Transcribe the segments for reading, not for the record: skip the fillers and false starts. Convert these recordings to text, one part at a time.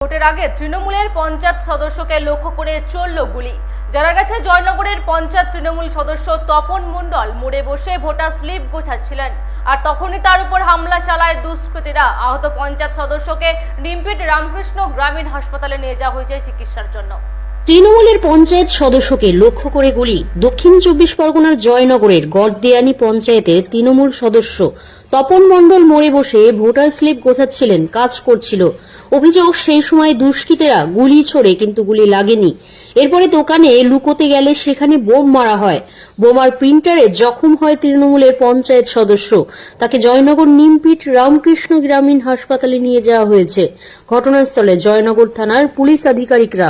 ভোটের আগে তৃণমূলের পঞ্চায়েত সদস্যকে লক্ষ্য করে চলল গুলি। জানা গেছে জয়নগরের পঞ্চায়েত তৃণমূল সদস্য তপন মণ্ডল মোড়ে বসে ভোটার স্লিপ গোছাচ্ছিলেন, আর তখনই তার উপর হামলা চালায় দুষ্কৃতীরা। আহত পঞ্চায়েত সদস্যকে নিমপিট রামকৃষ্ণ গ্রামীণ হাসপাতালে নিয়ে যাওয়া হয়েছে চিকিৎসার জন্য। তৃণমূলের পঞ্চায়েত সদস্যকে লক্ষ্য করে গুলি। দক্ষিণ চব্বিশ পরগনার জয়নগরের গড়দেয়ানি পঞ্চায়েতের তৃণমূল সদস্য তপন মণ্ডল মোড়ে বসে ভোটার স্লিপ গোছাচ্ছিলেন, কাজ করছিল। অভিযোগ, সেই সময় দুষ্কৃতীরা গুলি ছোড়ে কিন্তু গুলি লাগেনি। এরপরে দোকানে লুকোতে গেলে সেখানে বোম মারা হয়। বোমার প্রিন্টারে জখম হয় তৃণমূলের পঞ্চায়েত সদস্য। তাকে জয়নগর নিমপিট রামকৃষ্ণ গ্রামীণ হাসপাতালে নিয়ে যাওয়া হয়েছে। ঘটনাস্থলে জয়নগর থানার পুলিশ আধিকারিকরা।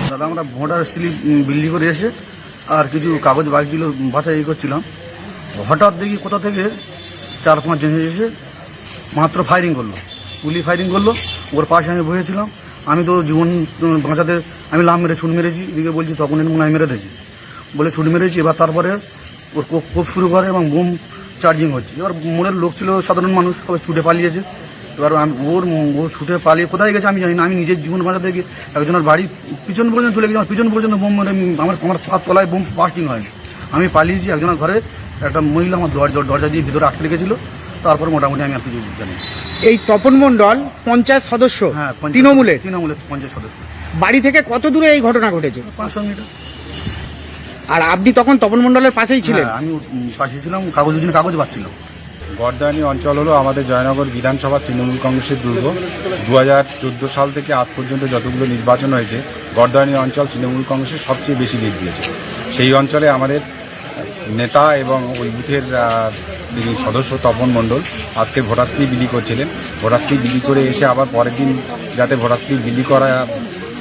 দাদা, আমরা ভোটার স্লিপ বিলি করে এসে আর কিছু কাগজ বাকিগুলো বাছাই করছিলাম। হঠাৎ দেখি কোথা থেকে 4-5 জন এসে মাত্র ফায়ারিং করলো, গুলি ফায়ারিং করলো। ওর পাশে আমি বসেছিলাম। আমি তো জীবন বাঁচাতে আমি লাভ মেরে ছুট মেরেছি। এদিকে বলছি তখন মনে হয় মেরে দিয়েছি বলে ছুট মেরেছি। এবার তারপরে ওর কোপ শুরু করে এবং বোম চার্জিং হচ্ছে। এবার মনের লোক ছিল, সাধারণ মানুষ, সবাই ছুটে পালিয়েছে। এবার ও ছুটে পালিয়ে কোথায় গেছে আমি জানি না। আমি নিজের জীবন বাঁচাতে গিয়ে একজনের বাড়ি পিছন পর্যন্ত চলে গেছি। আমার পিছন পর্যন্ত বোম মেরে আমার 7 তলায় বোম বাস্টিং হয়। আমি পালিয়েছি। একজনের ঘরে একটা মহিলা আমার দরজা দিয়ে ভিতরে আটকে রেখেছিল। তারপরে মোটামুটি আমি আর কিছু জানি। এই তপন মণ্ডল পঞ্চায়েত সদস্য, হ্যাঁ, তৃণমূলের পঞ্চায়েত সদস্য। বাড়ি থেকে কত দূরে এই ঘটনা ঘটেছে? 500 মিটার। আর আপনি তখন তপন মণ্ডলের পাশেই ছিলেন? হ্যাঁ, আমি পাশে ছিলাম, কাগজ পাচ্ছিল। গড়দানি অঞ্চল হলো আমাদের জয়নগর বিধানসভা তৃণমূল কংগ্রেসের দুর্গ। 2014 সাল থেকে আজ পর্যন্ত যতগুলো নির্বাচন হয়েছে, গড়দানি অঞ্চল তৃণমূল কংগ্রেসের সবচেয়ে বেশি লিড দিয়েছে। সেই অঞ্চলে আমাদের নেতা এবং ওই বুথের যিনি সদস্য তপন মণ্ডল আজকে ভোটার স্লিপ বিলি করছিলেন। ভোটার স্লিপ বিলি করে এসে আবার পরের দিন যাতে ভোটার স্লিপ বিলি করা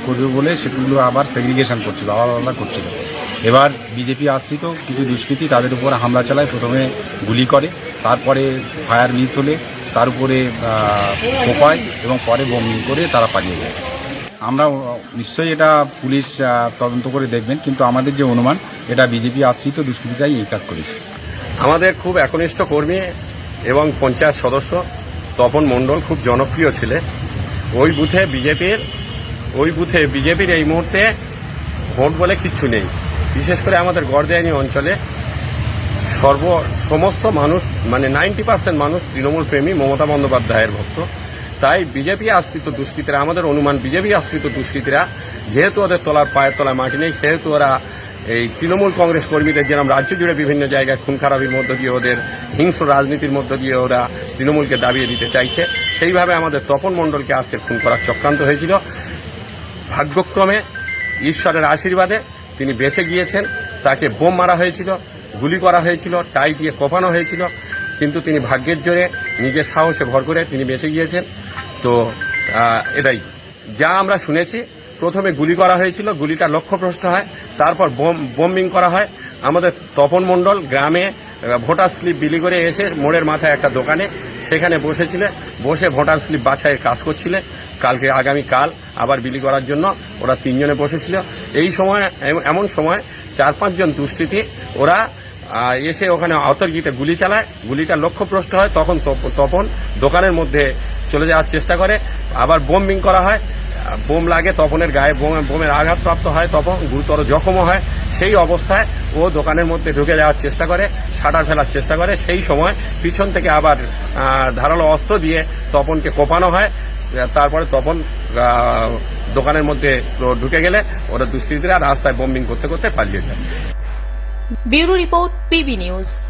করবে বলে সেগুলো আবার সেগ্রিগেশন করছিল, আলাদা করছিল। এবার বিজেপি আশ্রিত কিছু দুষ্কৃতী তাদের উপর হামলা চালায়। প্রথমে গুলি করে, তারপরে ফায়ার মিস হলে তার উপরে কোপায় এবং পরে বোমিং করে তারা পালিয়ে যায়। আমরা নিশ্চয়ই এটা পুলিশ তদন্ত করে দেখবেন, কিন্তু আমাদের যে অনুমান এটা বিজেপি আশ্রিত দুষ্কৃতীরাই এই কাজ করেছে। আমাদের খুব একনিষ্ঠ কর্মী এবং পঞ্চায়েত সদস্য তপন মণ্ডল খুব জনপ্রিয় ছিলেন। ওই বুথে বিজেপির এই মুহূর্তে ভোট বলে কিচ্ছু নেই। বিশেষ করে আমাদের গড়দেয়ানি অঞ্চলে সমস্ত মানুষ, মানে 90% মানুষ তৃণমূল প্রেমী, মমতা বন্দ্যোপাধ্যায়ের ভক্ত। তাই বিজেপি আশ্রিত দুষ্কৃতীরা, আমাদের অনুমান বিজেপি আশ্রিত দুষ্কৃতীরা, যেহেতু ওদের পায়ের তলায় মাটি নেই, সেহেতু ওরা এই তৃণমূল কংগ্রেস কর্মীদের যেরকম রাজ্য জুড়ে বিভিন্ন জায়গায় খুন খারাপির মধ্য দিয়ে, ওদের হিংস্র রাজনীতির মধ্য দিয়ে ওরা তৃণমূলকে দাবিয়ে দিতে চাইছে, সেইভাবে আমাদের তপন মণ্ডলকে আজকে খুন করার চক্রান্ত হয়েছিল। ভাগ্যক্রমে ঈশ্বরের আশীর্বাদে তিনি বেঁচে গিয়েছেন। তাকে বোম মারা হয়েছিল, গুলি করা হয়েছিল, টাই দিয়ে কোপানো হয়েছিল, কিন্তু তিনি ভাগ্যের জোরে নিজের সাহসে ভর করে তিনি বেঁচে গিয়েছেন। তো এটাই যা আমরা শুনেছি। প্রথমে গুলি করা হয়েছিল, গুলিটা লক্ষ্যভ্রষ্ট হয়, তারপর বোমিং করা হয়। আমাদের তপন মণ্ডল গ্রামে ভোটার স্লিপ বিলি করে এসে মোড়ের মাথায় একটা দোকানে সেখানে বসে ভোটার স্লিপ বাছাইয়ের কাজ করছিলেন। আগামীকাল আবার বিলি করার জন্য ওরা 3 জনে বসেছিল। এই সময় এমন সময় 4-5 জন দুষ্কৃতী ওরা এসে ওখানে অতর্কিতে গুলি চালায়। গুলিটা লক্ষ্যভ্রষ্ট হয়, তখন তপন দোকানের মধ্যে চলে যাওয়ার চেষ্টা করে। আবার বোমিং করা হয়, বোম লাগে, তপনের গায়ে বোমের আঘাতপ্রাপ্ত হয়, তপন গুরুতর জখমও হয়। সেই অবস্থায় ও দোকানের মধ্যে ঢুকে যাওয়ার চেষ্টা করে, শাটার ফেলার চেষ্টা করে। সেই সময় পিছন থেকে আবার ধারালো অস্ত্র দিয়ে তপনকে কোপানো হয়। তারপরে তপন দোকানের মধ্যে ঢুকে গেলে ওরা দুষ্কৃতীরা রাস্তায় বোমিং করতে করতে পালিয়ে যায়। Bureau report, PB news.